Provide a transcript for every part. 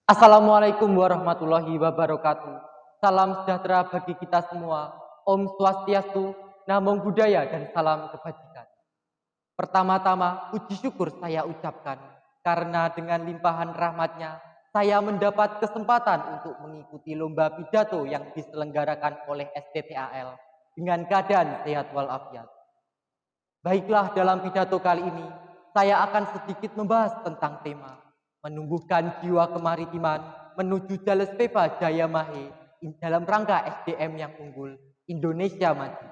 Assalamualaikum warahmatullahi wabarakatuh. Salam sejahtera bagi kita semua. Om Swastiastu, Namo Buddhaya, dan salam kebajikan. Pertama-tama, puji syukur saya ucapkan karena dengan limpahan rahmatnya saya mendapat kesempatan untuk mengikuti lomba pidato yang diselenggarakan oleh STTAL dengan keadaan sehat walafiat. Baiklah, dalam pidato kali ini, saya akan sedikit membahas tentang tema menumbuhkan jiwa kemaritiman menuju Jales Pepa Jaya Mahe dalam rangka SDM yang unggul Indonesia Maju.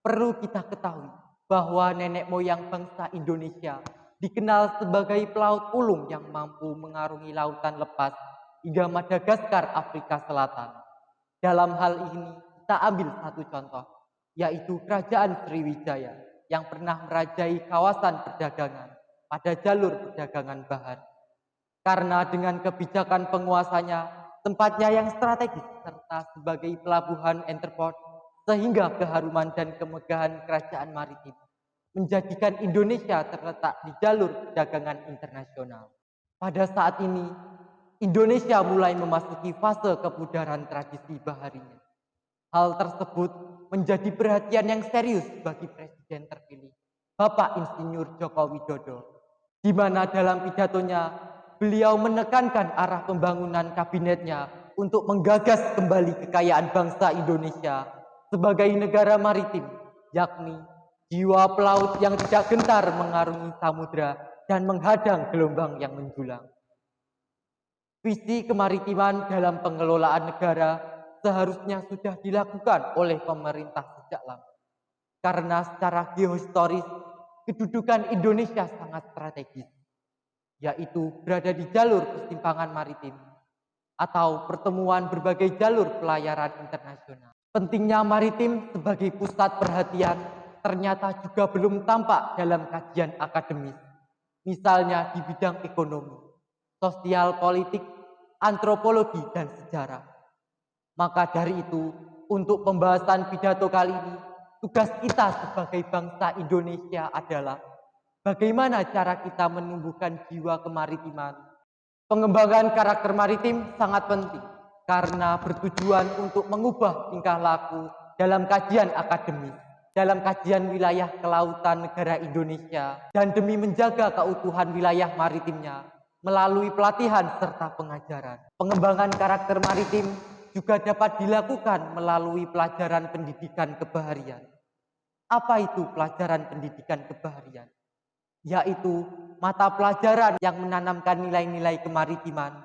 Perlu kita ketahui bahwa nenek moyang bangsa Indonesia dikenal sebagai pelaut ulung yang mampu mengarungi lautan lepas hingga Madagaskar, Afrika Selatan. Dalam hal ini, kita ambil satu contoh, yaitu Kerajaan Sriwijaya yang pernah merajai kawasan perdagangan pada jalur perdagangan bahar. Karena dengan kebijakan penguasanya, tempatnya yang strategis serta sebagai pelabuhan entrepot, sehingga keharuman dan kemegahan kerajaan maritim menjadikan Indonesia terletak di jalur perdagangan internasional. Pada saat ini, Indonesia mulai memasuki fase kepudaran tradisi baharinya. Hal tersebut menjadi perhatian yang serius bagi Presiden terpilih, Bapak Insinyur Joko Widodo, di mana dalam pidatonya beliau menekankan arah pembangunan kabinetnya untuk menggagas kembali kekayaan bangsa Indonesia sebagai negara maritim, yakni jiwa pelaut yang tidak gentar mengarungi samudra dan menghadang gelombang yang menjulang. Visi kemaritiman dalam pengelolaan negara seharusnya sudah dilakukan oleh pemerintah sejak lama. Karena secara geohistoris, kedudukan Indonesia sangat strategis, yaitu berada di jalur persimpangan maritim atau pertemuan berbagai jalur pelayaran internasional. Pentingnya maritim sebagai pusat perhatian ternyata juga belum tampak dalam kajian akademis, misalnya di bidang ekonomi, sosial politik, antropologi, dan sejarah. Maka dari itu, untuk pembahasan pidato kali ini, tugas kita sebagai bangsa Indonesia adalah bagaimana cara kita menumbuhkan jiwa kemaritiman. Pengembangan karakter maritim sangat penting karena bertujuan untuk mengubah tingkah laku dalam kajian akademis, dalam kajian wilayah kelautan negara Indonesia, dan demi menjaga keutuhan wilayah maritimnya melalui pelatihan serta pengajaran. Pengembangan karakter maritim juga dapat dilakukan melalui pelajaran pendidikan kebaharian. Apa itu pelajaran pendidikan kebaharian? Yaitu mata pelajaran yang menanamkan nilai-nilai kemaritiman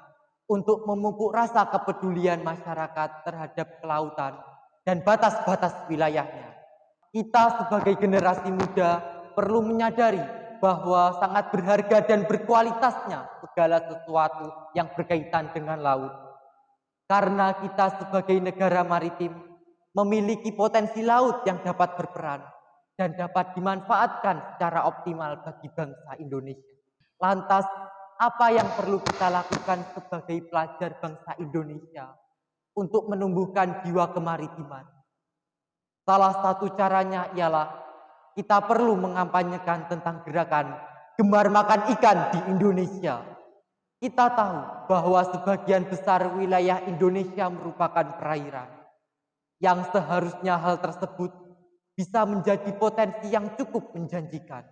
untuk memupuk rasa kepedulian masyarakat terhadap kelautan dan batas-batas wilayahnya. Kita sebagai generasi muda perlu menyadari bahwa sangat berharga dan berkualitasnya segala sesuatu yang berkaitan dengan laut. Karena kita sebagai negara maritim memiliki potensi laut yang dapat berperan dan dapat dimanfaatkan secara optimal bagi bangsa Indonesia. Lantas, apa yang perlu kita lakukan sebagai pelajar bangsa Indonesia untuk menumbuhkan jiwa kemaritiman? Salah satu caranya ialah kita perlu mengampanyekan tentang gerakan gemar makan ikan di Indonesia. Kita tahu bahwa sebagian besar wilayah Indonesia merupakan perairan, yang seharusnya hal tersebut bisa menjadi potensi yang cukup menjanjikan,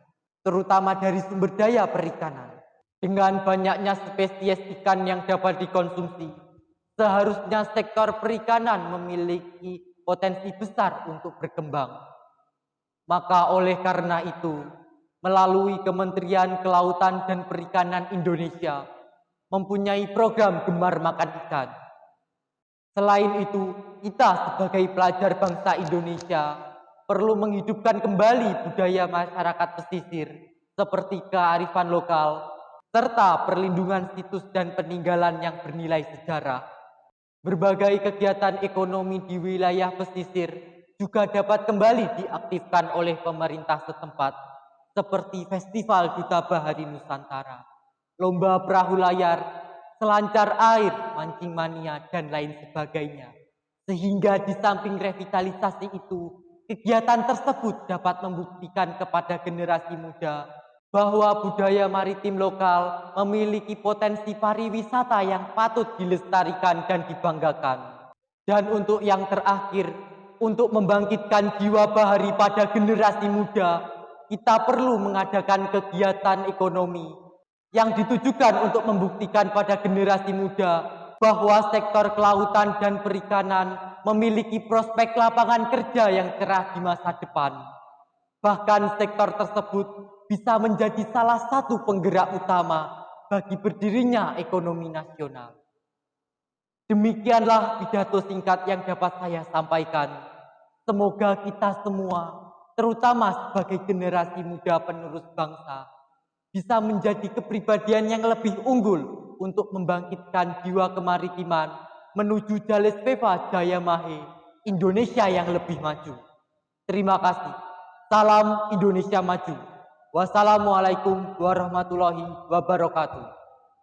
terutama dari sumber daya perikanan. Dengan banyaknya spesies ikan yang dapat dikonsumsi, seharusnya sektor perikanan memiliki potensi besar untuk berkembang. Maka oleh karena itu, melalui Kementerian Kelautan dan Perikanan Indonesia mempunyai program gemar makan ikan. Selain itu, kita sebagai pelajar bangsa Indonesia perlu menghidupkan kembali budaya masyarakat pesisir seperti kearifan lokal, serta perlindungan situs dan peninggalan yang bernilai sejarah. Berbagai kegiatan ekonomi di wilayah pesisir juga dapat kembali diaktifkan oleh pemerintah setempat, seperti Festival Duta Bahari Nusantara, lomba perahu layar, selancar air, mancing mania, dan lain sebagainya. Sehingga di samping revitalisasi itu, kegiatan tersebut dapat membuktikan kepada generasi muda bahwa budaya maritim lokal memiliki potensi pariwisata yang patut dilestarikan dan dibanggakan. Dan untuk yang terakhir, untuk membangkitkan jiwa bahari pada generasi muda, kita perlu mengadakan kegiatan ekonomi yang ditujukan untuk membuktikan pada generasi muda bahwa sektor kelautan dan perikanan memiliki prospek lapangan kerja yang cerah di masa depan. Bahkan sektor tersebut bisa menjadi salah satu penggerak utama bagi berdirinya ekonomi nasional. Demikianlah pidato singkat yang dapat saya sampaikan. Semoga kita semua, terutama sebagai generasi muda penerus bangsa, bisa menjadi kepribadian yang lebih unggul untuk membangkitkan jiwa kemaritiman menuju Jales Viva Jaya Mahe, Indonesia yang lebih maju. Terima kasih. Salam Indonesia Maju. Wassalamualaikum warahmatullahi wabarakatuh.